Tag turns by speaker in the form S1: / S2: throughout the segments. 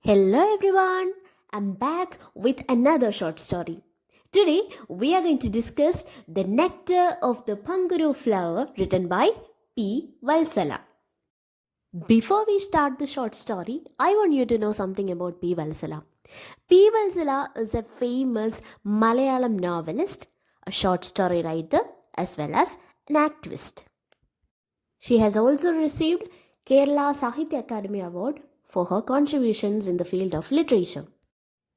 S1: Hello everyone, I'm back with another short story. Today we are going to discuss The Nectar of the Panguru Flower written by P. Valsala. Before we start the short story, I want you to know something about P. Valsala. P. Valsala is a famous Malayalam novelist, a short story writer, as well as an activist. She has also received Kerala Sahitya Akademi Award for her contributions in the field of literature.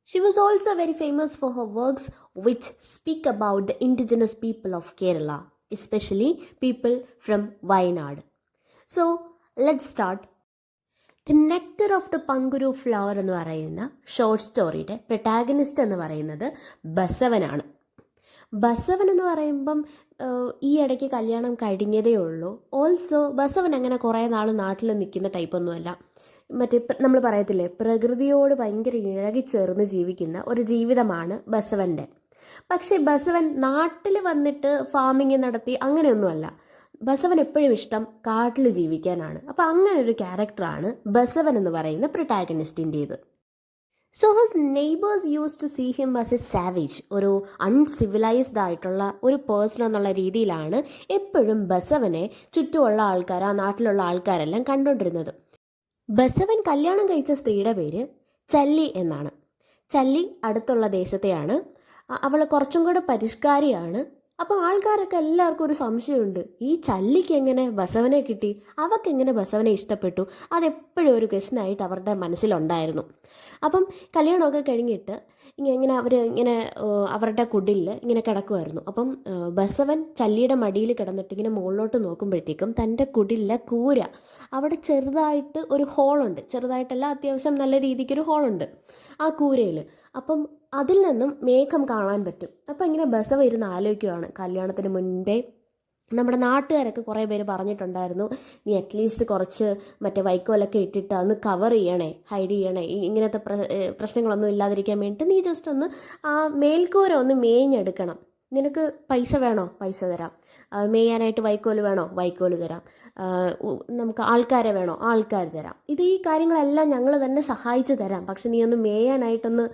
S1: She was also very famous for her works which speak about the indigenous people of Kerala, especially people from Wayanad. So, let's start. The Nectar of the Panguru Flower എന്ന് പറയുന്ന short സ്റ്റോറിയുടെ protagonist എന്ന് പറയുന്നത് ബസവനാണ്. ബസവൻ എന്ന് പറയുമ്പം ഈ ഇടയ്ക്ക് കല്യാണം കഴിഞ്ഞതേ ഉള്ളൂ. ഓൾസോ ബസവൻ അങ്ങനെ കുറേ നാൾ നാട്ടിൽ നിൽക്കുന്ന ടൈപ്പൊന്നുമല്ല. മറ്റേ നമ്മൾ പറയത്തില്ലേ, പ്രകൃതിയോട് ഭയങ്കര ഇഴകിച്ചേർന്ന് ജീവിക്കുന്ന ഒരു ജീവിതമാണ് ബസവൻ്റെ. പക്ഷേ ബസവൻ നാട്ടിൽ വന്നിട്ട് ഫാമിങ് നടത്തി അങ്ങനെയൊന്നുമല്ല. ബസവൻ എപ്പോഴും ഇഷ്ടം കാട്ടിൽ ജീവിക്കാനാണ്. അപ്പോൾ അങ്ങനെ ഒരു ക്യാരക്ടറാണ് ബസവൻ എന്ന് പറയുന്ന പ്രൊട്ടാഗണിസ്റ്റിൻ്റേത്. So his neighbours used to see him as a savage, ഒരു അൺസിവിലൈസ്ഡ് ആയിട്ടുള്ള ഒരു പേഴ്സൺ എന്നുള്ള രീതിയിലാണ് എപ്പോഴും ബസവനെ ചുറ്റുമുള്ള ആൾക്കാർ, ആ നാട്ടിലുള്ള ആൾക്കാരെല്ലാം കണ്ടുകൊണ്ടിരുന്നത്. ബസവൻ കല്യാണം കഴിച്ച സ്ത്രീയുടെ പേര് ചല്ലി എന്നാണ്. ചല്ലി അടുത്തുള്ള ദേശത്തെയാണ്. അവൾ കുറച്ചും കൂടെ പരിഷ്കാരിയാണ്. അപ്പോൾ ആൾക്കാരൊക്കെ എല്ലാവർക്കും ഒരു സംശയമുണ്ട്, ഈ ചല്ലിക്ക് എങ്ങനെ ബസവനെ കിട്ടി, അവക്കെങ്ങനെ ബസവനെ ഇഷ്ടപ്പെട്ടു? അതെപ്പോഴും ഒരു ക്വസ്റ്റ്യനായിട്ട് അവരുടെ മനസ്സിലുണ്ടായിരുന്നു. അപ്പം കല്യാണമൊക്കെ കഴിഞ്ഞിട്ട് ഇങ്ങനെ അവർ ഇങ്ങനെ അവരുടെ കുടിലിൽ ഇങ്ങനെ കിടക്കുമായിരുന്നു. അപ്പം ബസവൻ ചല്ലിയുടെ മടിയിൽ കിടന്നിട്ട് ഇങ്ങനെ മുകളിലോട്ട് നോക്കുമ്പോഴത്തേക്കും തൻ്റെ കുടിലിലെ കൂര അവിടെ ചെറുതായിട്ട് ഒരു ഹോളുണ്ട്. ചെറുതായിട്ടല്ല, അത്യാവശ്യം നല്ല രീതിക്കൊരു ഹോളുണ്ട് ആ കൂരയിൽ. അപ്പം അതിൽ നിന്നും മേഘം കാണാൻ പറ്റും. അപ്പം ഇങ്ങനെ ബസവ ഇരുന്ന് ആലോചിക്കുകയാണ്, കല്യാണത്തിന് മുൻപേ നമ്മുടെ നാട്ടുകാരൊക്കെ കുറേ പേര് പറഞ്ഞിട്ടുണ്ടായിരുന്നു, നീ അറ്റ്ലീസ്റ്റ് കുറച്ച് മറ്റേ വൈക്കോലൊക്കെ ഇട്ടിട്ട് അന്ന് കവർ ചെയ്യണേ, ഹൈഡ് ചെയ്യണേ, ഇങ്ങനത്തെ പ്രശ്നങ്ങളൊന്നും ഇല്ലാതിരിക്കാൻ വേണ്ടിയിട്ട് നീ ജസ്റ്റ് ഒന്ന് ആ മേൽക്കൂര ഒന്ന് മേഞ്ഞെടുക്കണം. നിനക്ക് പൈസ വേണോ, പൈസ തരാം. മേയാനായിട്ട് വൈക്കോല് വേണോ, വൈക്കോല് തരാം. നമുക്ക് ആൾക്കാരെ വേണോ, ആൾക്കാർ തരാം. ഈ കാര്യങ്ങളെല്ലാം ഞങ്ങൾ തന്നെ സഹായിച്ചു തരാം. പക്ഷെ നീ ഒന്ന് മേയാനായിട്ടൊന്ന്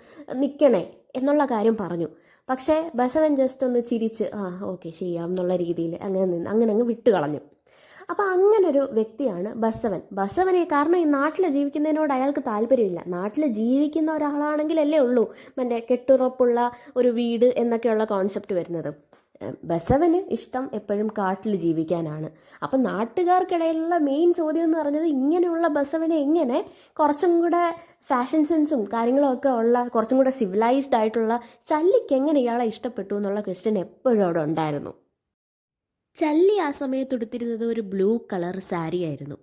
S1: നിൽക്കണേ എന്നുള്ള കാര്യം പറഞ്ഞു. പക്ഷേ ബസവൻ ജസ്റ്റ് ഒന്ന് ചിരിച്ച് ഓക്കെ ചെയ്യാം എന്നുള്ള രീതിയിൽ അങ്ങനെ അങ്ങ് വിട്ട് കളഞ്ഞു. അപ്പോൾ അങ്ങനൊരു വ്യക്തിയാണ് ബസവനെ. കാരണം ഈ നാട്ടിൽ ജീവിക്കുന്നതിനോട് അയാൾക്ക് താല്പര്യമില്ല. നാട്ടിൽ ജീവിക്കുന്ന ഒരാളാണെങ്കിലല്ലേ ഉള്ളൂ മറ്റേ കെട്ടുറപ്പുള്ള ഒരു വീട് എന്നൊക്കെയുള്ള കോൺസെപ്റ്റ് വരുന്നത്. ബസവന് ഇഷ്ടം എപ്പോഴും കാട്ടിൽ ജീവിക്കാനാണ്. അപ്പം നാട്ടുകാർക്കിടയിലുള്ള മെയിൻ ചോദ്യം എന്ന് പറഞ്ഞത്, ഇങ്ങനെയുള്ള ബസവനെ എങ്ങനെ കുറച്ചും കൂടെ ഫാഷൻ സെൻസും കാര്യങ്ങളും ഒക്കെ ഉള്ള കുറച്ചും കൂടെ സിവിലൈസ്ഡ് ആയിട്ടുള്ള ചല്ലിക്ക് എങ്ങനെ ഇയാളെ ഇഷ്ടപ്പെട്ടു എന്നുള്ള ക്വസ്റ്റ്യൻ എപ്പോഴും അവിടെ ഉണ്ടായിരുന്നു. ചല്ലി ആ സമയത്ത് ഉടുത്തിരുന്നത് ഒരു ബ്ലൂ കളർ സാരി ആയിരുന്നു.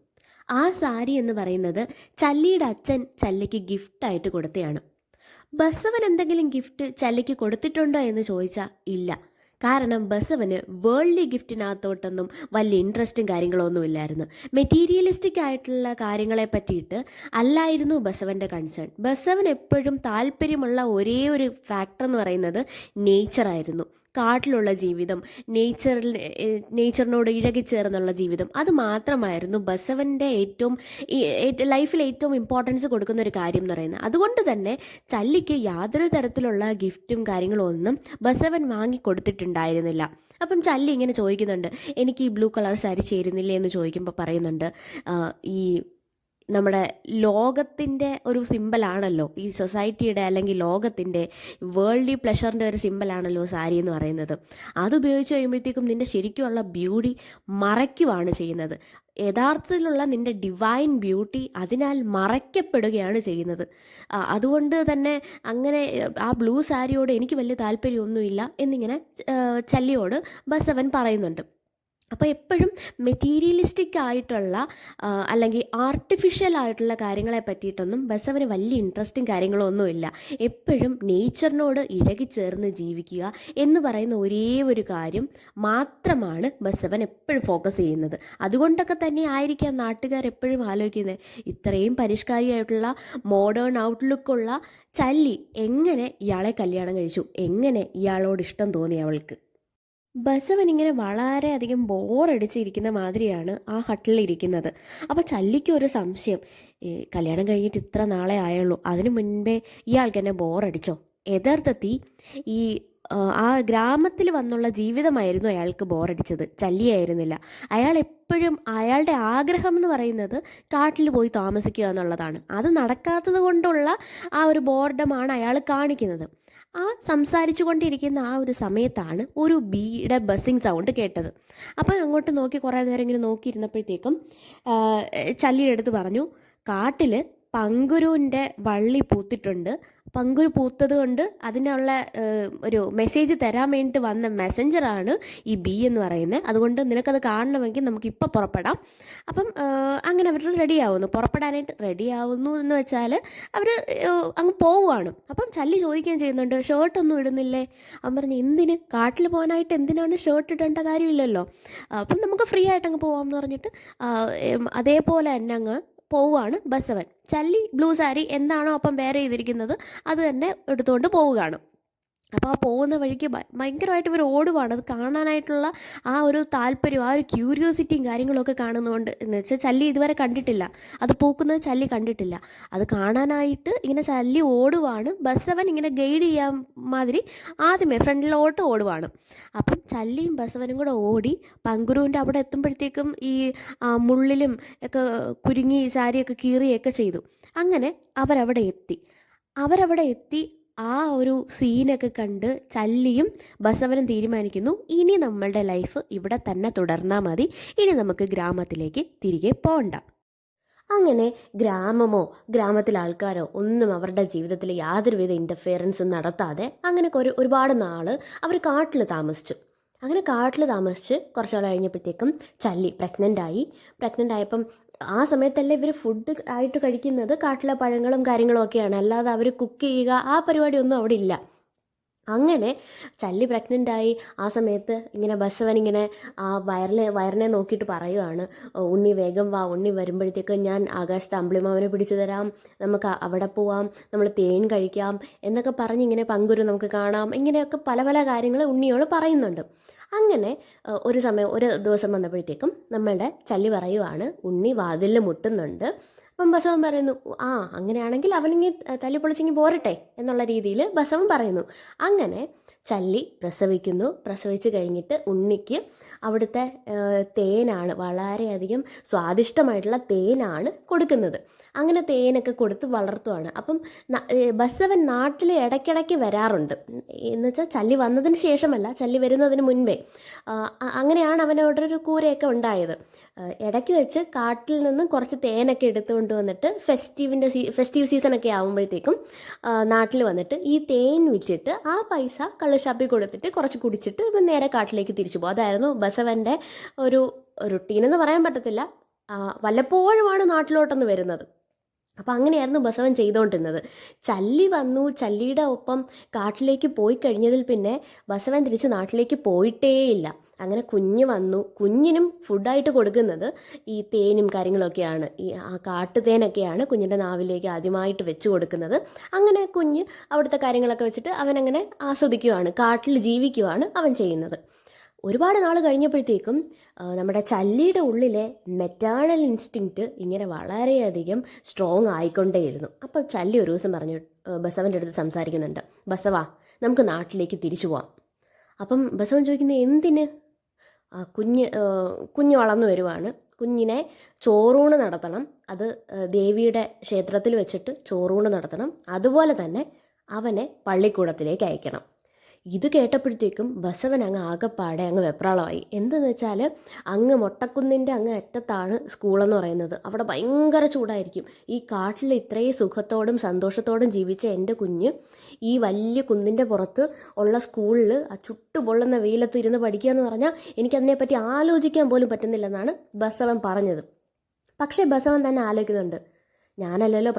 S1: ആ സാരി എന്ന് പറയുന്നത് ചല്ലിയുടെ അച്ഛൻ ചല്ലിക്ക് ഗിഫ്റ്റായിട്ട് കൊടുത്തതാണ്. ബസവൻ എന്തെങ്കിലും ഗിഫ്റ്റ് ചല്ലിക്ക് കൊടുത്തിട്ടുണ്ടോ എന്ന് ചോദിച്ചാൽ ഇല്ല. കാരണം ബസവന് വേൾഡ്ലി ഗിഫ്റ്റിനകത്തോട്ടൊന്നും വലിയ ഇൻട്രസ്റ്റും കാര്യങ്ങളൊന്നും ഇല്ലായിരുന്നു. മെറ്റീരിയലിസ്റ്റിക് ആയിട്ടുള്ള കാര്യങ്ങളെ പറ്റിയിട്ട് അല്ലായിരുന്നു ബസവൻ്റെ കൺസേൺ. ബസവൻ എപ്പോഴും താല്പര്യമുള്ള ഒരേ ഒരു ഫാക്ടർ എന്ന് പറയുന്നത് നേച്ചറായിരുന്നു. കാട്ടിലുള്ള ജീവിതം, നേച്ചറിനോട് ഇഴകിച്ചേർന്നുള്ള ജീവിതം, അത് മാത്രമായിരുന്നു ബസവൻ്റെ ലൈഫിൽ ഏറ്റവും ഇമ്പോർട്ടൻസ് കൊടുക്കുന്ന ഒരു കാര്യം എന്ന് പറയുന്നത്. അതുകൊണ്ട് തന്നെ ചല്ലിക്ക് യാതൊരു തരത്തിലുള്ള ഗിഫ്റ്റും കാര്യങ്ങളും ഒന്നും ബസവൻ വാങ്ങിക്കൊടുത്തിട്ടുണ്ടായിരുന്നില്ല. അപ്പം ചല്ലി ഇങ്ങനെ ചോദിക്കുന്നുണ്ട്, എനിക്ക് ഈ ബ്ലൂ കളർ സാരി ചേരുന്നില്ലേ എന്ന് ചോദിക്കുമ്പോൾ പറയുന്നുണ്ട്, ഈ നമ്മുടെ ലോകത്തിൻ്റെ ഒരു സിമ്പലാണല്ലോ ഈ സൊസൈറ്റിയുടെ, അല്ലെങ്കിൽ ലോകത്തിൻ്റെ വേൾഡ്ലി പ്ലഷറിൻ്റെ ഒരു സിമ്പലാണല്ലോ സാരി എന്ന് പറയുന്നത്. അതുപയോഗിച്ച് കഴിയുമ്പോഴത്തേക്കും നിൻ്റെ ശരിക്കുമുള്ള ബ്യൂട്ടി മറയ്ക്കുവാണ് ചെയ്യുന്നത്. യഥാർത്ഥത്തിലുള്ള നിൻ്റെ ഡിവൈൻ ബ്യൂട്ടി അതിനാൽ മറയ്ക്കപ്പെടുകയാണ് ചെയ്യുന്നത്. അതുകൊണ്ട് തന്നെ അങ്ങനെ ആ ബ്ലൂ സാരിയോട് എനിക്ക് വലിയ താല്പര്യമൊന്നുമില്ല എന്നിങ്ങനെ ചല്ലിയോട് ബസവൻ പറയുന്നുണ്ട്. അപ്പോൾ എപ്പോഴും മെറ്റീരിയലിസ്റ്റിക് ആയിട്ടുള്ള അല്ലെങ്കിൽ ആർട്ടിഫിഷ്യൽ ആയിട്ടുള്ള കാര്യങ്ങളെ പറ്റിയിട്ടൊന്നും ബസവന് വലിയ ഇൻട്രസ്റ്റും കാര്യങ്ങളൊന്നുമില്ല. എപ്പോഴും നേച്ചറിനോട് ഇഴകിച്ചേർന്ന് ജീവിക്കുക എന്ന് പറയുന്ന ഒരേ ഒരു കാര്യം മാത്രമാണ് ബസവൻ എപ്പോഴും ഫോക്കസ് ചെയ്യുന്നത്. അതുകൊണ്ടൊക്കെ തന്നെ ആയിരിക്കാം നാട്ടുകാർ എപ്പോഴും ആലോചിക്കുന്നത്, ഇത്രയും പരിഷ്കാരിയായിട്ടുള്ള മോഡേൺ ഔട്ട്ലുക്കുള്ള ചല്ലി എങ്ങനെ ഇയാളെ കല്യാണം കഴിച്ചു, എങ്ങനെ ഇയാളോട് ഇഷ്ടം തോന്നി അവൾക്ക്.
S2: ബസവൻ ഇങ്ങനെ വളരെയധികം ബോറടിച്ചിരിക്കുന്ന മാതിരിയാണ് ആ ഹട്ടിലിരിക്കുന്നത്. അപ്പോൾ ചല്ലിക്ക് ഒരു സംശയം, ഈ കല്യാണം കഴിഞ്ഞിട്ട് ഇത്ര നാളെ ആയുള്ളൂ, അതിനു മുൻപേ ഇയാൾക്ക് എന്നെ ബോറടിച്ചോ? യഥാർത്ഥത്തിൽ ഈ ആ ഗ്രാമത്തിൽ വന്നുള്ള ജീവിതമായിരുന്നു അയാൾക്ക് ബോറടിച്ചത്, ചല്ലിയായിരുന്നില്ല. അയാൾ എപ്പോഴും അയാളുടെ ആഗ്രഹം എന്ന് പറയുന്നത് കാട്ടിൽ പോയി താമസിക്കുക എന്നുള്ളതാണ്. അത് നടക്കാത്തത് കൊണ്ടുള്ള ആ ഒരു ബോർഡമാണ് അയാൾ കാണിക്കുന്നത്. ആ സംസാരിച്ചു കൊണ്ടിരിക്കുന്ന ആ ഒരു സമയത്താണ് ഒരു ബീയുടെ ബസ്സിങ് സൗണ്ട് കേട്ടത്. അപ്പം അങ്ങോട്ട് നോക്കി കുറേ നേരം ഇങ്ങനെ നോക്കിയിരുന്നപ്പോഴത്തേക്കും ചല്ലിയുടെ അടുത്ത് പറഞ്ഞു, കാട്ടിൽ പങ്കുരുവിൻ്റെ വള്ളി പൂത്തിട്ടുണ്ട്. പങ്കുരു പൂത്തത് കൊണ്ട് അതിനുള്ള ഒരു മെസ്സേജ് തരാൻ വേണ്ടിയിട്ട് വന്ന മെസ്സഞ്ചറാണ് ഈ ബി എന്ന് പറയുന്നത്. അതുകൊണ്ട് നിനക്കത് കാണണമെങ്കിൽ നമുക്കിപ്പോൾ പുറപ്പെടാം. അപ്പം അങ്ങനെ അവർ റെഡിയാവുന്നു, പുറപ്പെടാനായിട്ട് റെഡിയാവുന്നു എന്ന് വെച്ചാൽ അവർ അങ്ങ് പോവുകയാണ്. അപ്പം ചല്ലി ചോദിക്കുകയും ചെയ്യുന്നുണ്ട്, ഷർട്ടൊന്നും ഇടുന്നില്ലേ? അവൻ പറഞ്ഞു, എന്തിന്? കാട്ടിൽ പോകാനായിട്ട് എന്തിനാണ് ഷർട്ട് ഇടേണ്ട കാര്യമില്ലല്ലോ, അപ്പം നമുക്ക് ഫ്രീ ആയിട്ട് അങ്ങ് പോവാമെന്ന് പറഞ്ഞിട്ട് അതേപോലെ തന്നെ അങ്ങ് പോവുകയാണ് ബസവൻ. ചല്ലി ബ്ലൂ സാരി എന്താണോ അപ്പം വെയർ ചെയ്തിരിക്കുന്നത് അത് തന്നെ എടുത്തുകൊണ്ട് പോവുകയാണ്. അപ്പോൾ ആ പോകുന്ന വഴിക്ക് ഭയങ്കരമായിട്ട് ഇവർ ഓടുവാണ്. അത് കാണാനായിട്ടുള്ള ആ ഒരു താല്പര്യം, ആ ഒരു ക്യൂരിയോസിറ്റിയും കാര്യങ്ങളൊക്കെ കാണുന്നതുകൊണ്ട്, എന്ന് വെച്ചാൽ ചല്ലി ഇതുവരെ കണ്ടിട്ടില്ല, അത് പൂക്കുന്നത് ചല്ലി കണ്ടിട്ടില്ല. അത് കാണാനായിട്ട് ഇങ്ങനെ ചല്ലി ഓടുവാണ്. ബസവൻ ഇങ്ങനെ ഗൈഡ് ചെയ്യാൻ മാതിരി ആദ്യമേ ഫ്രണ്ടിലോട്ട് ഓടുവാണ്. അപ്പം ചല്ലിയും ബസവനും കൂടെ ഓടി പങ്കുരുവിൻ്റെ അവിടെ എത്തുമ്പോഴത്തേക്കും ഈ മുള്ളിലും ഒക്കെ കുരുങ്ങി സാരിയൊക്കെ കീറിയൊക്കെ ചെയ്തു. അങ്ങനെ അവരവിടെ എത്തി ആ ഒരു സീനൊക്കെ കണ്ട് ചല്ലിയും ബസവനും തീരുമാനിക്കുന്നു, ഇനി നമ്മളുടെ ലൈഫ് ഇവിടെ തന്നെ തുടർന്നാൽ മതി, ഇനി നമുക്ക് ഗ്രാമത്തിലേക്ക് തിരികെ പോകണ്ട. അങ്ങനെ ഗ്രാമമോ ഗ്രാമത്തിലെ ആൾക്കാരോ ഒന്നും അവരുടെ ജീവിതത്തിൽ യാതൊരുവിധ ഇൻ്റർഫിയറൻസും നടത്താതെ അങ്ങനെ ഒരുപാട് നാൾ അവർ കാട്ടിൽ താമസിച്ചു. അങ്ങനെ കാട്ടിൽ താമസിച്ച് കുറച്ച് നാൾ കഴിഞ്ഞപ്പോഴത്തേക്കും ചല്ലി പ്രഗ്നൻ്റ് ആയപ്പം ആ സമയത്തല്ലേ ഇവർ ഫുഡ് ആയിട്ട് കഴിക്കുന്നത് കാട്ടിലെ പഴങ്ങളും കാര്യങ്ങളും ഒക്കെയാണ്, അല്ലാതെ അവർ കുക്ക് ചെയ്യുക ആ പരിപാടിയൊന്നും അവിടെ ഇല്ല. അങ്ങനെ ചല്ലി പ്രഗ്നൻ്റായി ആ സമയത്ത് ഇങ്ങനെ ബസവൻ ഇങ്ങനെ ആ വയറിനെ നോക്കിയിട്ട് പറയുവാണ്, ഉണ്ണി വേഗം വാ, ഉണ്ണി വരുമ്പോഴത്തേക്ക് ഞാൻ ആകാശത്ത് അമ്പിളിമാവനെ പിടിച്ചു തരാം, നമുക്ക് അവിടെ പോവാം, നമ്മൾ തേൻ കഴിക്കാം എന്നൊക്കെ പറഞ്ഞ് ഇങ്ങനെ പങ്കുരു നമുക്ക് കാണാം, ഇങ്ങനെയൊക്കെ പല പല കാര്യങ്ങൾ ഉണ്ണിയോട് പറയുന്നുണ്ട്. അങ്ങനെ ഒരു ദിവസം വന്നപ്പോഴത്തേക്കും നമ്മളുടെ ചല്ലി പറയുവാണ്, ഉണ്ണി വാതിലിൽ മുട്ടുന്നുണ്ട്. അപ്പം ബസവൻ പറയുന്നു, ആ അങ്ങനെയാണെങ്കിൽ അവനിങ്ങി തല്ലി പൊളിച്ചിങ്ങി പോരട്ടെ എന്നുള്ള രീതിയിൽ ബസവൻ പറയുന്നു. അങ്ങനെ ചല്ലി പ്രസവിച്ച് കഴിഞ്ഞിട്ട് ഉണ്ണിക്ക് അവിടുത്തെ തേനാണ്, വളരെയധികം സ്വാദിഷ്ടമായിട്ടുള്ള തേനാണ് കൊടുക്കുന്നത്. അങ്ങനെ തേനൊക്കെ കൊടുത്ത് വളർത്തുവാണ്. അപ്പം ബസവൻ നാട്ടിൽ ഇടയ്ക്കിടയ്ക്ക് വരാറുണ്ട്, എന്ന് വെച്ചാൽ ചല്ലി വന്നതിന് ശേഷമല്ല, ചല്ലി വരുന്നതിന് മുൻപേ. അങ്ങനെയാണ് അവനവിടെ ഒരു കൂരയൊക്കെ ഉണ്ടായത്. ഇടയ്ക്ക് വെച്ച് കാട്ടിൽ നിന്ന് കുറച്ച് തേനൊക്കെ എടുത്തുകൊണ്ട് വന്നിട്ട് ഫെസ്റ്റീവ് സീസണൊക്കെ ആകുമ്പോഴത്തേക്കും നാട്ടിൽ വന്നിട്ട് ഈ തേൻ വിറ്റിട്ട് ആ പൈസ കള്ളുഷാപ്പിൽ കൊടുത്തിട്ട് കുറച്ച് കുടിച്ചിട്ട് നേരെ കാട്ടിലേക്ക് തിരിച്ചു പോകും. അതായിരുന്നു ബസവൻ്റെ ഒരു റുട്ടീനെന്ന് പറയാൻ പറ്റത്തില്ല. വല്ലപ്പോഴുമാണ് നാട്ടിലോട്ടൊന്ന് വരുന്നത്. അപ്പം അങ്ങനെയായിരുന്നു ബസവൻ ചെയ്തുകൊണ്ടിരുന്നത്. ചല്ലി വന്നു, ചല്ലിയുടെ ഒപ്പം കാട്ടിലേക്ക് പോയി കഴിഞ്ഞതിൽ പിന്നെ ബസവൻ തിരിച്ച് നാട്ടിലേക്ക് പോയിട്ടേയില്ല. അങ്ങനെ കുഞ്ഞ് വന്നു, കുഞ്ഞിനും ഫുഡായിട്ട് കൊടുക്കുന്നത് ഈ തേനും കാര്യങ്ങളൊക്കെയാണ്, ഈ കാട്ടുതേനൊക്കെയാണ് കുഞ്ഞിൻ്റെ നാവിലേക്ക് ആദ്യമായിട്ട് വെച്ച് കൊടുക്കുന്നത്. അങ്ങനെ കുഞ്ഞ് അവിടുത്തെ കാര്യങ്ങളൊക്കെ വെച്ചിട്ട് അവനങ്ങനെ ആസ്വദിക്കുകയാണ്, കാട്ടിൽ ജീവിക്കുകയാണ് അവൻ ചെയ്യുന്നത്. ഒരുപാട് നാൾ കഴിഞ്ഞപ്പോഴത്തേക്കും നമ്മുടെ ചല്ലിയുടെ ഉള്ളിലെ മെറ്റേണൽ ഇൻസ്റ്റിങ്ക്റ്റ് ഇങ്ങനെ വളരെയധികം സ്ട്രോങ് ആയിക്കൊണ്ടേയിരുന്നു. അപ്പോൾ ചല്ലി ഒരു ദിവസം പറഞ്ഞു, ബസവൻ്റെ അടുത്ത് സംസാരിക്കുന്നുണ്ട്, ബസവാ നമുക്ക് നാട്ടിലേക്ക് തിരിച്ചു പോവാം. അപ്പം ബസവൻ ചോദിക്കുന്നത്, എന്തിന്? കുഞ്ഞ് വളർന്നു വരുവാണ്, കുഞ്ഞിനെ ചോറൂണ് നടത്തണം, അത് ദേവിയുടെ ക്ഷേത്രത്തിൽ വെച്ചിട്ട് ചോറൂണ് നടത്തണം, അതുപോലെ തന്നെ അവനെ പള്ളിക്കൂടത്തിലേക്ക് അയക്കണം. ഇത് കേട്ടപ്പോഴത്തേക്കും ബസവൻ അങ്ങ് ആകെപ്പാടെ അങ്ങ് വെപ്രാളമായി. എന്തെന്ന് വെച്ചാൽ അങ്ങ് മൊട്ടക്കുന്നിൻ്റെ അങ്ങ് അറ്റത്താണ് സ്കൂളെന്ന് പറയുന്നത്. അവിടെ ഭയങ്കര ചൂടായിരിക്കും. ഈ കാട്ടിൽ ഇത്രയും സുഖത്തോടും സന്തോഷത്തോടും ജീവിച്ച എൻ്റെ കുഞ്ഞ് ഈ വലിയ കുന്നിൻ്റെ പുറത്ത് ഉള്ള സ്കൂളിൽ ആ ചുട്ടുപൊള്ളുന്ന വെയിലത്ത് ഇരുന്ന് പഠിക്കുക എന്ന് പറഞ്ഞാൽ എനിക്കതിനെപ്പറ്റി ആലോചിക്കാൻ പോലും പറ്റുന്നില്ലെന്നാണ് ബസവൻ പറഞ്ഞത്. പക്ഷേ ബസവൻ തന്നെ ആലോചിക്കുന്നുണ്ട്, ഞാനല്ലല്ലോ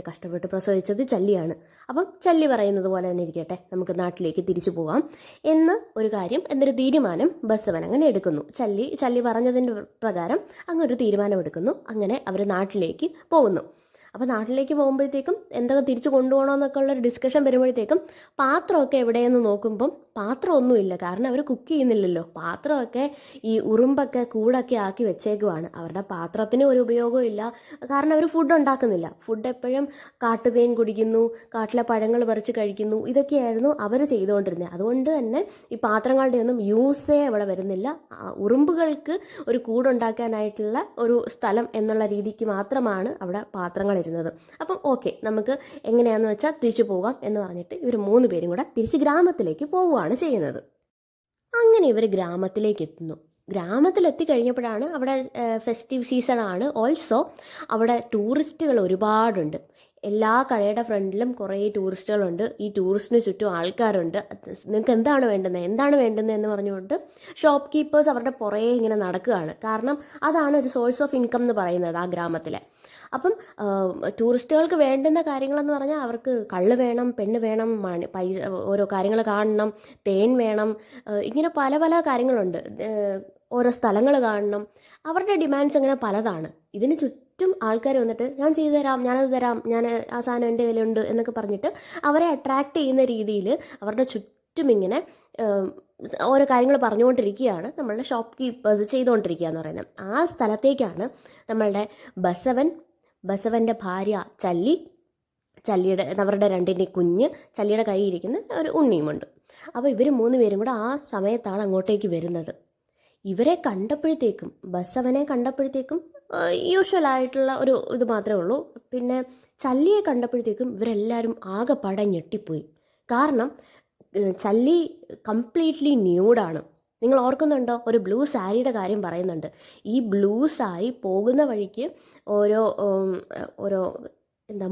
S2: കഷ്ടപ്പെട്ട് പ്രസവിച്ചത് ചല്ലിയാണ്. അപ്പം ചല്ലി പറയുന്നത് പോലെ തന്നെ ഇരിക്കട്ടെ, നമുക്ക് നാട്ടിലേക്ക് തിരിച്ചു പോകാം എന്നൊരു തീരുമാനം ബസവൻ അങ്ങനെ എടുക്കുന്നു. ചല്ലി പറഞ്ഞതിൻ്റെ പ്രകാരം അങ്ങൊരു തീരുമാനം എടുക്കുന്നു. അങ്ങനെ അവർ നാട്ടിലേക്ക് പോകുന്നു. അപ്പോൾ നാട്ടിലേക്ക് പോകുമ്പോഴത്തേക്കും എന്തൊക്കെ തിരിച്ചു കൊണ്ടുപോകണമെന്നൊക്കെ ഉള്ളൊരു ഡിസ്കഷൻ വരുമ്പോഴത്തേക്കും പാത്രമൊക്കെ എവിടെയെന്ന് നോക്കുമ്പം പാത്രമൊന്നുമില്ല. കാരണം അവർ കുക്ക് ചെയ്യുന്നില്ലല്ലോ. പാത്രമൊക്കെ ഈ ഉറുമ്പൊക്കെ കൂടൊക്കെ ആക്കി വെച്ചേക്കുവാണ്. അവരുടെ പാത്രത്തിന് ഒരു ഉപയോഗവും ഇല്ല. കാരണം അവർ ഫുഡ് ഉണ്ടാക്കുന്നില്ല. ഫുഡ് എപ്പോഴും കാട്ടുതേൻ കുടിക്കുന്നു, കാട്ടിലെ പഴങ്ങൾ പറിച്ച് കഴിക്കുന്നു. ഇതൊക്കെയായിരുന്നു അവർ ചെയ്തുകൊണ്ടിരുന്നത്. അതുകൊണ്ട് തന്നെ ഈ പാത്രങ്ങളുടെ ഒന്നും യൂസേ അവിടെ വരുന്നില്ല. ഉറുമ്പുകൾക്ക് ഒരു കൂടുണ്ടാക്കാനായിട്ടുള്ള ഒരു സ്ഥലം എന്നുള്ള രീതിക്ക് മാത്രമാണ് അവിടെ പാത്രങ്ങൾ ഇരുന്നത്. അപ്പം ഓക്കെ, നമുക്ക് എങ്ങനെയാണെന്ന് വെച്ചാൽ തിരിച്ചു പോകാം എന്ന് പറഞ്ഞിട്ട് ഇവർ 3 പേരും കൂടെ തിരിച്ച് ഗ്രാമത്തിലേക്ക് പോവുകയാണ് ചെയ്യുന്നത്. അങ്ങനെ ഇവർ ഗ്രാമത്തിലേക്ക് എത്തുന്നു. ഗ്രാമത്തിലെത്തി കഴിഞ്ഞപ്പോഴാണ് അവിടെ ഫെസ്റ്റീവ് സീസണാണ്. ഓൾസോ അവിടെ ടൂറിസ്റ്റുകൾ ഒരുപാടുണ്ട്. എല്ലാ കടയുടെ ഫ്രണ്ടിലും കുറേ ടൂറിസ്റ്റുകളുണ്ട്. ഈ ടൂറിസ്റ്റിന് ചുറ്റും ആൾക്കാരുണ്ട്. നിങ്ങൾക്ക് എന്താണ് വേണ്ടുന്നത് എന്ന് പറഞ്ഞുകൊണ്ട് ഷോപ്പ് കീപ്പേഴ്സ് അവരുടെ പുറകെ ഇങ്ങനെ നടക്കുകയാണ്. കാരണം അതാണ് ഒരു സോഴ്സ് ഓഫ് ഇൻകം എന്ന് പറയുന്നത് ആ ഗ്രാമത്തിലെ. അപ്പം ടൂറിസ്റ്റുകൾക്ക് വേണ്ടുന്ന കാര്യങ്ങളെന്ന് പറഞ്ഞാൽ അവർക്ക് കള്ള് വേണം, പെണ്ണ് വേണം, പൈസ, ഓരോ കാര്യങ്ങൾ കാണണം, തേൻ വേണം, ഇങ്ങനെ പല പല കാര്യങ്ങളുണ്ട്. ഓരോ സ്ഥലങ്ങൾ കാണണം. അവരുടെ ഡിമാൻഡ്സ് അങ്ങനെ പലതാണ്. ഇതിന് ചുറ്റും ആൾക്കാർ വന്നിട്ട് ഞാൻ ചെയ്തു തരാം, ഞാനത് തരാം, ഞാൻ ആ സാധനം എൻ്റെ കയ്യിലുണ്ട് എന്നൊക്കെ പറഞ്ഞിട്ട് അവരെ അട്രാക്റ്റ് ചെയ്യുന്ന രീതിയിൽ അവരുടെ ചുറ്റും ഇങ്ങനെ ഓരോ കാര്യങ്ങൾ പറഞ്ഞുകൊണ്ടിരിക്കുകയാണ് നമ്മളുടെ ഷോപ്പ് കീപ്പേഴ്സ് ചെയ്തുകൊണ്ടിരിക്കുക എന്ന് പറയുന്നത്. ആ സ്ഥലത്തേക്കാണ് നമ്മളുടെ ബസവൻ്റെ ഭാര്യ ചല്ലിയുടെ അവരുടെ 2 കുഞ്ഞ്, ചല്ലിയുടെ കയ്യിലിരിക്കുന്ന ഒരു ഉണ്ണിയുമുണ്ട്. അപ്പോൾ ഇവർ 3 പേരും കൂടെ ആ സമയത്താണ് അങ്ങോട്ടേക്ക് വരുന്നത്. ഇവരെ കണ്ടപ്പോഴത്തേക്കും, ബസവനെ കണ്ടപ്പോഴത്തേക്കും യൂഷ്വലായിട്ടുള്ള ഒരു ഇത് മാത്രമേ ഉള്ളൂ. പിന്നെ ചല്ലിയെ കണ്ടപ്പോഴത്തേക്കും ഇവരെല്ലാവരും ആകെപ്പാടെ ഞെട്ടിപ്പോയി. കാരണം ചല്ലി കംപ്ലീറ്റ്ലി ന്യൂഡാണ്. നിങ്ങൾ ഓർക്കുന്നുണ്ടോ? ഒരു ബ്ലൂ സാരിയുടെ കാര്യം പറയുന്നുണ്ട്. ഈ ബ്ലൂ സാരി പോകുന്ന വഴിക്ക് ഓരോ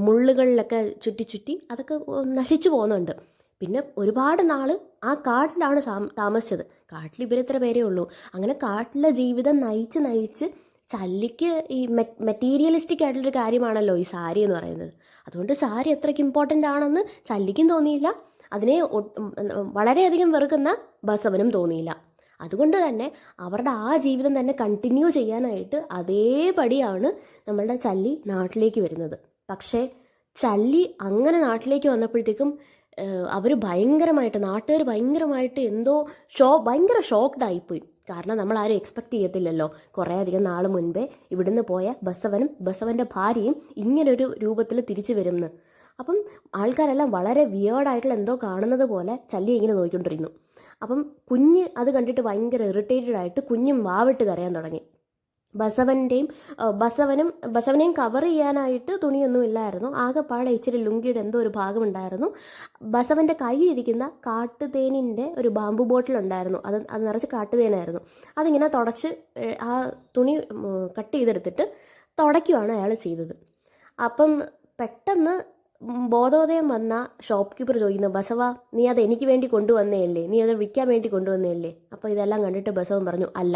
S2: മുള്ളുകളിലൊക്കെ ചുറ്റി അതൊക്കെ നശിച്ചു പോകുന്നുണ്ട്. പിന്നെ ഒരുപാട് നാൾ ആ കാട്ടിലാണ് താമസിച്ചത്. കാട്ടിൽ ഇവരിത്ര പേരേ ഉള്ളൂ. അങ്ങനെ കാട്ടിലെ ജീവിതം നയിച്ച് ചല്ലിക്ക് ഈ മെറ്റീരിയലിസ്റ്റിക് ആയിട്ടുള്ളൊരു കാര്യമാണല്ലോ ഈ സാരി എന്ന് പറയുന്നത്. അതുകൊണ്ട് സാരി എത്രയ്ക്ക് ഇമ്പോർട്ടൻ്റ് ആണെന്ന് ചല്ലിക്കും തോന്നിയില്ല. അതിനെ വളരെയധികം വെറുക്കുന്ന ബസവനും തോന്നിയില്ല. അതുകൊണ്ട് തന്നെ അവരുടെ ആ ജീവിതം തന്നെ കണ്ടിന്യൂ ചെയ്യാനായിട്ട് അതേപടിയാണ് നമ്മളുടെ ചല്ലി നാട്ടിലേക്ക് വരുന്നത്. പക്ഷേ ചല്ലി അങ്ങനെ നാട്ടിലേക്ക് വന്നപ്പോഴത്തേക്കും നാട്ടുകാർ ഭയങ്കരമായിട്ട് ഭയങ്കര ഷോക്ക്ഡായിപ്പോയി. കാരണം നമ്മളാരും എക്സ്പെക്റ്റ് ചെയ്യത്തില്ലല്ലോ കുറേ അധികം നാൾ മുൻപേ ഇവിടുന്ന് പോയ ബസവൻ്റെ ഭാര്യയും ഇങ്ങനൊരു രൂപത്തിൽ തിരിച്ചു വരുമെന്ന്. അപ്പം ആൾക്കാരെല്ലാം വളരെ വിയേർഡായിട്ടുള്ള എന്തോ കാണുന്നത് പോലെ ചല്ലി ഇങ്ങനെ നോക്കിക്കൊണ്ടിരുന്നു. അപ്പം കുഞ്ഞ് അത് കണ്ടിട്ട് ഭയങ്കര ഇറിറ്റേറ്റഡ് ആയിട്ട് കുഞ്ഞും വാവിട്ട് കരയാൻ തുടങ്ങി. ബസവനെയും കവർ ചെയ്യാനായിട്ട് തുണിയൊന്നും ഇല്ലായിരുന്നു. ആകെപ്പാടെ ഇച്ചിരി ലുങ്കിയുടെ എന്തോ ഒരു ഭാഗമുണ്ടായിരുന്നു. ബസവൻ്റെ കയ്യിലിരിക്കുന്ന കാട്ടുതേനിൻ്റെ ഒരു ബാമ്പു ബോട്ടിലുണ്ടായിരുന്നു. അത് നിറച്ച് കാട്ടുതേനായിരുന്നു. അതിങ്ങനെ തുടച്ച് ആ തുണി കട്ട് ചെയ്തെടുത്തിട്ട് തുടയ്ക്കുവാണ് അയാൾ ചെയ്തത്. അപ്പം പെട്ടെന്ന് ബോധോദയം വന്ന ഷോപ്പ് കീപ്പർ ചോദിക്കുന്നു, ബസവ നീ അത് എനിക്ക് വേണ്ടി കൊണ്ടുവന്നേയല്ലേ, നീ അത് വിൽക്കാൻ വേണ്ടി കൊണ്ടുവന്നേയല്ലേ? അപ്പോൾ ഇതെല്ലാം കണ്ടിട്ട് ബസവൻ പറഞ്ഞു, അല്ല,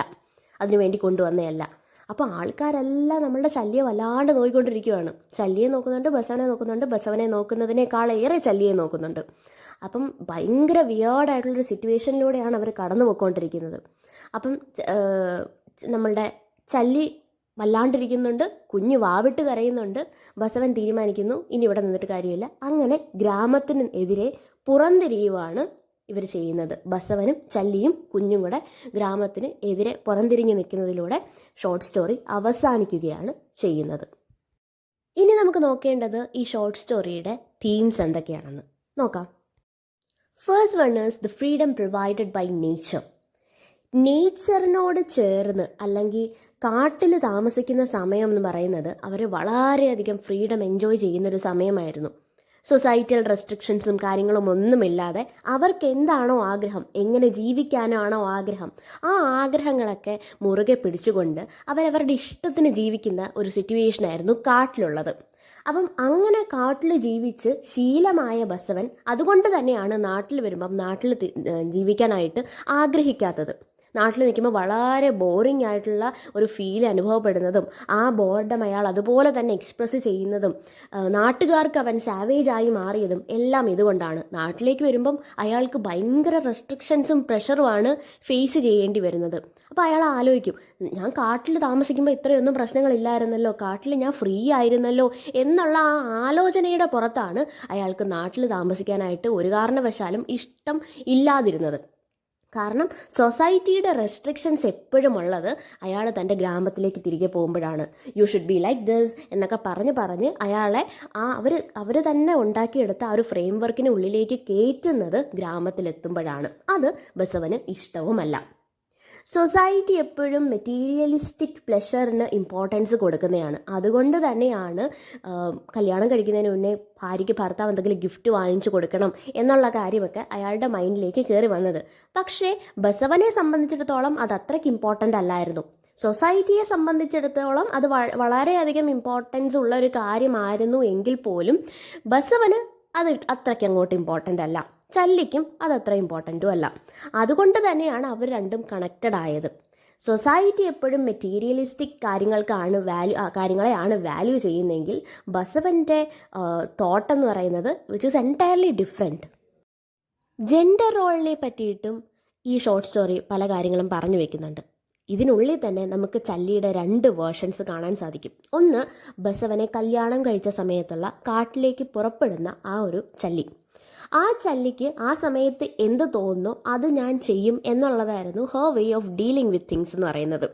S2: അതിനു വേണ്ടി കൊണ്ടുവന്നേയല്ല. അപ്പോൾ ആൾക്കാരെല്ലാം നമ്മളുടെ ചല്ലിയെ വല്ലാണ്ട് നോക്കിക്കൊണ്ടിരിക്കുകയാണ്. ചല്ലിയെ നോക്കുന്നുണ്ട്, ബസവനെ നോക്കുന്നുണ്ട്, ബസവനെ നോക്കുന്നതിനേക്കാളേറെ ചല്ലിയെ നോക്കുന്നുണ്ട്. അപ്പം ഭയങ്കര വിയേർഡായിട്ടുള്ളൊരു സിറ്റുവേഷനിലൂടെയാണ് അവർ കടന്നു പോയിക്കൊണ്ടിരിക്കുന്നത്. അപ്പം നമ്മളുടെ ചല്ലി വല്ലാണ്ടിരിക്കുന്നുണ്ട്, കുഞ്ഞ് വാവിട്ട് കരയുന്നുണ്ട്. ബസവൻ തീരുമാനിക്കുന്നു ഇനി ഇവിടെ നിന്നിട്ട് കാര്യമില്ല. അങ്ങനെ ഗ്രാമത്തിന് എതിരെ പുറംതിരിയുവാണ് ഇവർ ചെയ്യുന്നത്. ബസവനും ചല്ലിയും കുഞ്ഞും കൂടെ ഗ്രാമത്തിന് എതിരെ പുറംതിരിഞ്ഞ് നിൽക്കുന്നതിലൂടെ ഷോർട്ട് സ്റ്റോറി അവസാനിക്കുകയാണ് ചെയ്യുന്നത്. ഇനി നമുക്ക് നോക്കേണ്ടത് ഈ ഷോർട്ട് സ്റ്റോറിയുടെ തീംസ് എന്തൊക്കെയാണെന്ന് നോക്കാം. First one is the freedom provided by nature. നേച്ചറിനോട് ചേർന്ന് അല്ലെങ്കിൽ കാട്ടിൽ താമസിക്കുന്ന സമയം എന്ന് പറയുന്നത് അവർ വളരെയധികം ഫ്രീഡം എൻജോയ് ചെയ്യുന്നൊരു സമയമായിരുന്നു. സൊസൈറ്റിയൽ റെസ്ട്രിക്ഷൻസും കാര്യങ്ങളും ഒന്നുമില്ലാതെ അവർക്ക് എന്താണോ ആഗ്രഹം, എങ്ങനെ ജീവിക്കാനാണോ ആഗ്രഹം, ആ ആഗ്രഹങ്ങളൊക്കെ മുറുകെ പിടിച്ചുകൊണ്ട് അവരവരുടെ ഇഷ്ടത്തിന് ജീവിക്കുന്ന ഒരു സിറ്റുവേഷനായിരുന്നു കാട്ടിലുള്ളത്. അപ്പം അങ്ങനെ കാട്ടിൽ ജീവിച്ച് ശീലമായ ബസവൻ അതുകൊണ്ട് തന്നെയാണ് നാട്ടിൽ വരുമ്പം നാട്ടിൽ ജീവിക്കാനായിട്ട് ആഗ്രഹിക്കാത്തത്. നാട്ടിൽ നിൽക്കുമ്പോൾ വളരെ ബോറിംഗ് ആയിട്ടുള്ള ഒരു ഫീൽ അനുഭവപ്പെടുന്നതും ആ ബോർഡം അയാൾ അതുപോലെ തന്നെ എക്സ്പ്രസ് ചെയ്യുന്നതും നാട്ടുകാർക്ക് അവൻ സാവേജായി മാറിയതും എല്ലാം ഇതുകൊണ്ടാണ്. നാട്ടിലേക്ക് വരുമ്പം അയാൾക്ക് ഭയങ്കര റെസ്ട്രിക്ഷൻസും പ്രഷറുമാണ് ഫേസ് ചെയ്യേണ്ടി വരുന്നത്. അപ്പോൾ അയാൾ ആലോചിക്കും, ഞാൻ കാട്ടിൽ താമസിക്കുമ്പോൾ ഇത്രയൊന്നും പ്രശ്നങ്ങളില്ലായിരുന്നല്ലോ, കാട്ടിൽ ഞാൻ ഫ്രീ ആയിരുന്നല്ലോ എന്നുള്ള ആ ആലോചനയുടെ പുറത്താണ് അയാൾക്ക് നാട്ടിൽ താമസിക്കാനായിട്ട് ഒരു കാരണവശാലും ഇഷ്ടം ഇല്ലാതിരുന്നത്. കാരണം സൊസൈറ്റിയുടെ റെസ്ട്രിക്ഷൻസ് എപ്പോഴും ഉള്ളത് അയാൾ തൻ്റെ ഗ്രാമത്തിലേക്ക് തിരികെ പോകുമ്പോഴാണ്. You should be like this എന്നൊക്കെ പറഞ്ഞ് അയാളെ അവർ തന്നെ ഉണ്ടാക്കിയെടുത്ത ആ ഒരു ഫ്രെയിം വർക്കിന് ഉള്ളിലേക്ക് കയറ്റുന്നത് ഗ്രാമത്തിലെത്തുമ്പോഴാണ്. അത് ബസവന് ഇഷ്ടവുമല്ല. സൊസൈറ്റി എപ്പോഴും മെറ്റീരിയലിസ്റ്റിക് പ്ലഷറിന് ഇമ്പോർട്ടൻസ് കൊടുക്കുന്നതാണ്. അതുകൊണ്ട് തന്നെയാണ് കല്യാണം കഴിക്കുന്നതിന് മുന്നേ ഭാര്യയ്ക്ക് ഭർത്താവ് എന്തെങ്കിലും ഗിഫ്റ്റ് വാങ്ങിച്ചു കൊടുക്കണം എന്നുള്ള കാര്യമൊക്കെ അയാളുടെ മൈൻഡിലേക്ക് കയറി വന്നത്. പക്ഷേ ബസവനെ സംബന്ധിച്ചിടത്തോളം അത് അത്രയ്ക്ക് ഇമ്പോർട്ടൻ്റ് അല്ലായിരുന്നു. സൊസൈറ്റിയെ സംബന്ധിച്ചിടത്തോളം അത് വളരെയധികം ഇമ്പോർട്ടൻസ് ഉള്ള ഒരു കാര്യമായിരുന്നു എങ്കിൽ പോലും ബസവന് അത് അത്രയ്ക്ക് അങ്ങോട്ട് ഇമ്പോർട്ടൻ്റ് അല്ല. ചല്ലിക്കും അതത്ര ഇമ്പോർട്ടൻറ്റും അല്ല. അതുകൊണ്ട് തന്നെയാണ് അവർ രണ്ടും കണക്റ്റഡ് ആയത്. സൊസൈറ്റി എപ്പോഴും മെറ്റീരിയലിസ്റ്റിക് കാര്യങ്ങളെയാണ് വാല്യൂ ചെയ്യുന്നതെങ്കിൽ ബസവൻ്റെ തോട്ടെന്ന് പറയുന്നത് which is entirely different. Gender റോളിനെ പറ്റിയിട്ടും ഈ ഷോർട്ട് സ്റ്റോറി പല കാര്യങ്ങളും പറഞ്ഞു വെക്കുന്നുണ്ട്. ഇതിനുള്ളിൽ തന്നെ നമുക്ക് ചല്ലിയുടെ 2 വേർഷൻസ് കാണാൻ സാധിക്കും. ഒന്ന്, ബസവനെ കല്യാണം കഴിച്ച സമയത്തുള്ള കാട്ടിലേക്ക് പുറപ്പെടുന്ന ആ ഒരു ചല്ലി. ആ ചല്ലിക്ക് ആ സമയത്ത് എന്ത് തോന്നുന്നോ അത് ഞാൻ ചെയ്യും എന്നുള്ളതായിരുന്നു Har way of dealing with things എന്ന് പറയുന്നത്.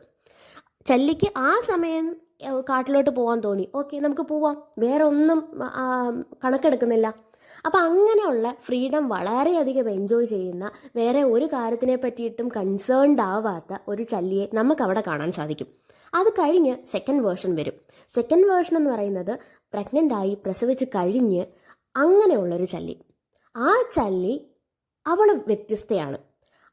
S2: ചല്ലിക്ക് ആ സമയം കാട്ടിലോട്ട് പോകാൻ തോന്നി, ഓക്കെ നമുക്ക് പോവാം, വേറെ ഒന്നും കണക്കെടുക്കുന്നില്ല. അപ്പം അങ്ങനെയുള്ള ഫ്രീഡം വളരെയധികം എൻജോയ് ചെയ്യുന്ന, വേറെ ഒരു കാര്യത്തിനെ പറ്റിയിട്ടും കൺസേൺഡ് ആവാത്ത ഒരു ചല്ലിയെ നമുക്കവിടെ കാണാൻ സാധിക്കും. അത് കഴിഞ്ഞ് സെക്കൻഡ് വേർഷൻ വരും. സെക്കൻഡ് വേർഷൻ എന്ന് പറയുന്നത് പ്രഗ്നൻ്റ് ആയി പ്രസവിച്ച് കഴിഞ്ഞ് അങ്ങനെയുള്ളൊരു ചല്ലി. ആ ചല്ലി അവൾ വ്യത്യസ്തയാണ്.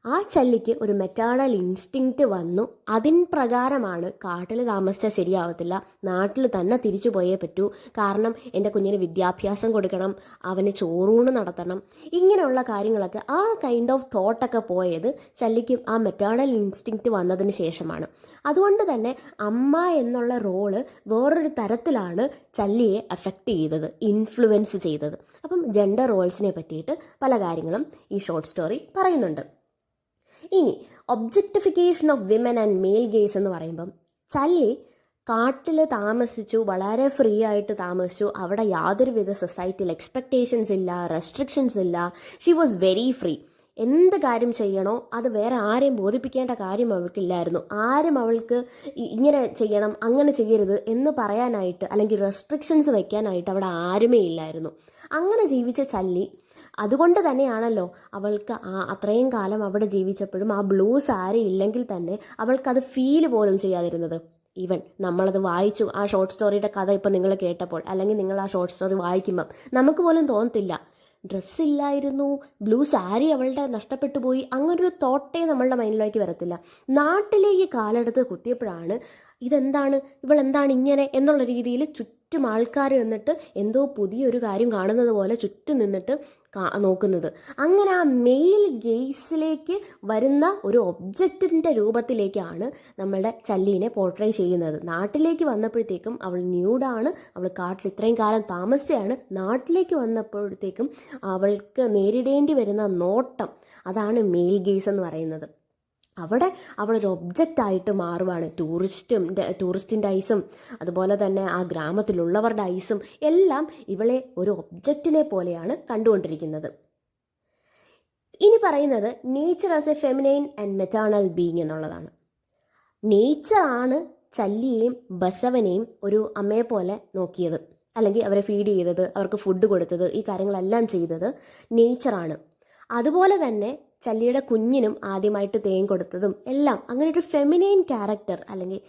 S2: ആ ചല്ലിക്ക് ഒരു മെറ്റേണൽ ഇൻസ്റ്റിങ്ക്റ്റ് വന്നു. അതിന് പ്രകാരമാണ് കാട്ടിൽ താമസിച്ചാൽ ശരിയാവത്തില്ല, നാട്ടിൽ തന്നെ തിരിച്ചു പോയേ പറ്റൂ, കാരണം എൻ്റെ കുഞ്ഞിന് വിദ്യാഭ്യാസം കൊടുക്കണം, അവന് ചോറൂണ് നടത്തണം, ഇങ്ങനെയുള്ള കാര്യങ്ങളൊക്കെ ആ കൈൻഡ് ഓഫ് തോട്ടൊക്കെ പോയത് ചല്ലിക്ക് ആ മെറ്റേണൽ ഇൻസ്റ്റിങ്ക്റ്റ് വന്നതിന് ശേഷമാണ്. അതുകൊണ്ട് തന്നെ അമ്മ എന്നുള്ള റോള് വേറൊരു തരത്തിലാണ് ചല്ലിയെ അഫക്റ്റ് ചെയ്തത്, ഇൻഫ്ലുവൻസ് ചെയ്തത്. അപ്പം ജെൻഡർ റോൾസിനെ പറ്റിയിട്ട് പല കാര്യങ്ങളും ഈ ഷോർട്ട് സ്റ്റോറി പറയുന്നുണ്ട്. ഇനി objectification of women and male gaze എന്ന് പറയുമ്പം ചല്ലി കാട്ടിൽ താമസിച്ചു, വളരെ ഫ്രീ ആയിട്ട് താമസിച്ചു. അവിടെ യാതൊരുവിധ സൊസൈറ്റിയിൽ എക്സ്പെക്റ്റേഷൻസ് ഇല്ല, റെസ്ട്രിക്ഷൻസ് ഇല്ല. She was very free. എന്ത് കാര്യം ചെയ്യണോ അത് വേറെ ആരെയും ബോധിപ്പിക്കേണ്ട കാര്യം അവൾക്കില്ലായിരുന്നു. ആരും അവൾക്ക് ഇങ്ങനെ ചെയ്യണം അങ്ങനെ ചെയ്യരുത് എന്ന് പറയാനായിട്ട് അല്ലെങ്കിൽ റെസ്ട്രിക്ഷൻസ് വയ്ക്കാനായിട്ട് അവിടെ ആരുമേ ഇല്ലായിരുന്നു. അങ്ങനെ ജീവിച്ച ചല്ലി, അതുകൊണ്ട് തന്നെയാണല്ലോ അവൾക്ക് അത്രയും കാലം അവിടെ ജീവിച്ചപ്പോഴും ആ ബ്ലൂ സാരി ഇല്ലെങ്കിൽ തന്നെ അവൾക്കത് ഫീല് പോലും ചെയ്യാതിരുന്നത്. ഈവൻ നമ്മളത് വായിച്ചു, ആ ഷോർട്ട് സ്റ്റോറിയുടെ കഥ ഇപ്പോൾ നിങ്ങൾ കേട്ടപ്പോൾ അല്ലെങ്കിൽ നിങ്ങൾ ആ ഷോർട്ട് സ്റ്റോറി വായിക്കുമ്പം നമുക്ക് പോലും തോന്നത്തില്ല ഡ്രസ്സില്ലായിരുന്നു, ബ്ലൂ സാരി അവളുടെ നഷ്ടപ്പെട്ടു പോയി, അങ്ങനൊരു തോട്ടേ നമ്മളുടെ മൈൻഡിലേക്ക് വരത്തില്ല. നാട്ടിലേക്ക് കാലെടുത്ത് കുത്തിയപ്പോഴാണ് ഇതെന്താണ്, ഇവളെന്താണ് ഇങ്ങനെ എന്നുള്ള രീതിയിൽ ചുറ്റും ആൾക്കാർ നിന്നിട്ട് എന്തോ പുതിയൊരു കാര്യം കാണുന്നത് പോലെ ചുറ്റും നിന്നിട്ട് നോക്കുന്നത്. അങ്ങനെ ആ മെയിൽ ഗെയ്സിലേക്ക് വരുന്ന ഒരു ഒബ്ജക്റ്റിൻ്റെ രൂപത്തിലേക്കാണ് നമ്മളുടെ ചല്ലീനെ പോർട്രേ ചെയ്യുന്നത്. നാട്ടിലേക്ക് വന്നപ്പോഴത്തേക്കും അവൾ ന്യൂഡാണ്, അവൾ കാട്ടിൽ ഇത്രയും കാലം താമസിച്ചാണ്. നാട്ടിലേക്ക് വന്നപ്പോഴത്തേക്കും അവൾക്ക് നേരിടേണ്ടി വരുന്ന നോട്ടം, അതാണ് മെയിൽ ഗെയ്സ് എന്ന് പറയുന്നത്. അവിടെ അവളൊരു ഒബ്ജക്റ്റായിട്ട് മാറുവാണ്. ടൂറിസ്റ്റിൻ്റെ ഐസും അതുപോലെ തന്നെ ആ ഗ്രാമത്തിലുള്ളവരുടെ ഐസും എല്ലാം ഇവളെ ഒരു ഒബ്ജക്റ്റിനെ പോലെയാണ് കണ്ടുകൊണ്ടിരിക്കുന്നത്. ഇനി പറയുന്നത് nature as A feminine and maternal being എന്നുള്ളതാണ്. നേച്ചറാണ് ചല്ലിയെയും ബസവനെയും ഒരു അമ്മയെ പോലെ നോക്കിയത്, അല്ലെങ്കിൽ അവരെ ഫീഡ് ചെയ്തത്, അവർക്ക് ഫുഡ് കൊടുത്തത്, ഈ കാര്യങ്ങളെല്ലാം ചെയ്തത് നേച്ചറാണ്. അതുപോലെ തന്നെ ചല്ലിയുടെ കുഞ്ഞിനും ആദ്യമായിട്ട് തേൻ കൊടുത്തതും എല്ലാം അങ്ങനെ ഒരു ഫെമിനൈൻ ക്യാരക്ടർ അല്ലെങ്കിൽ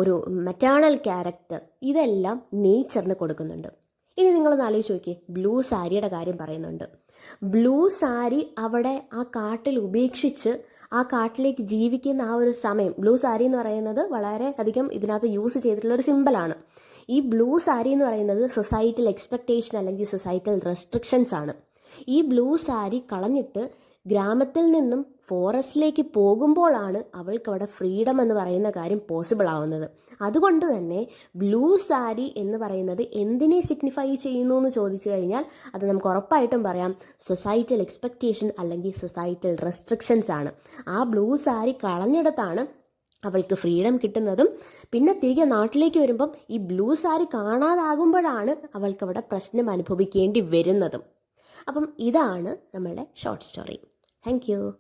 S2: ഒരു മെറ്റേണൽ ക്യാരക്ടർ ഇതെല്ലാം നേച്ചറിന് കൊടുക്കുന്നുണ്ട്. ഇനി നിങ്ങളൊന്ന് ആലോചിച്ച് നോക്കിയേ, ബ്ലൂ സാരിയുടെ കാര്യം പറയുന്നുണ്ട്. ബ്ലൂ സാരി അവിടെ ആ കാട്ടിൽ ഉപേക്ഷിച്ച് ആ കാട്ടിലേക്ക് ജീവിക്കുന്ന ആ ഒരു സമയം, ബ്ലൂ സാരി എന്ന് പറയുന്നത് വളരെ അധികം ഇതിനകത്ത് യൂസ് ചെയ്തിട്ടുള്ളൊരു സിമ്പിളാണ്. ഈ ബ്ലൂ സാരി എന്ന് പറയുന്നത് സൊസൈറ്റൽ എക്സ്പെക്റ്റേഷൻ അല്ലെങ്കിൽ സൊസൈറ്റൽ റെസ്ട്രിക്ഷൻസ് ആണ്. ഈ ബ്ലൂ സാരി കളഞ്ഞിട്ട് ഗ്രാമത്തിൽ നിന്നും ഫോറസ്റ്റിലേക്ക് പോകുമ്പോഴാണ് അവൾക്ക് അവിടെ ഫ്രീഡം എന്ന് പറയുന്ന കാര്യം പോസിബിൾ ആവുന്നത്. അതുകൊണ്ട് തന്നെ ബ്ലൂ സാരി എന്ന് പറയുന്നത് എന്തിനെ സിഗ്നിഫൈ ചെയ്യുന്നു എന്ന് ചോദിച്ചു കഴിഞ്ഞാൽ അത് നമുക്ക് ഉറപ്പായിട്ടും പറയാം സൊസൈറ്റൽ എക്സ്പെക്റ്റേഷൻ അല്ലെങ്കിൽ സൊസൈറ്റൽ റെസ്ട്രിക്ഷൻസ് ആണ്. ആ ബ്ലൂ സാരി കളഞ്ഞിടത്താണ് അവൾക്ക് ഫ്രീഡം കിട്ടുന്നതും പിന്നെ തിരികെ നാട്ടിലേക്ക് വരുമ്പം ഈ ബ്ലൂ സാരി കാണാതാകുമ്പോഴാണ് അവൾക്ക് അവിടെ പ്രശ്നം അനുഭവിക്കേണ്ടി വരുന്നതും. അപ്പം ഇതാണ് നമ്മളുടെ ഷോർട്ട് സ്റ്റോറി. Thank you.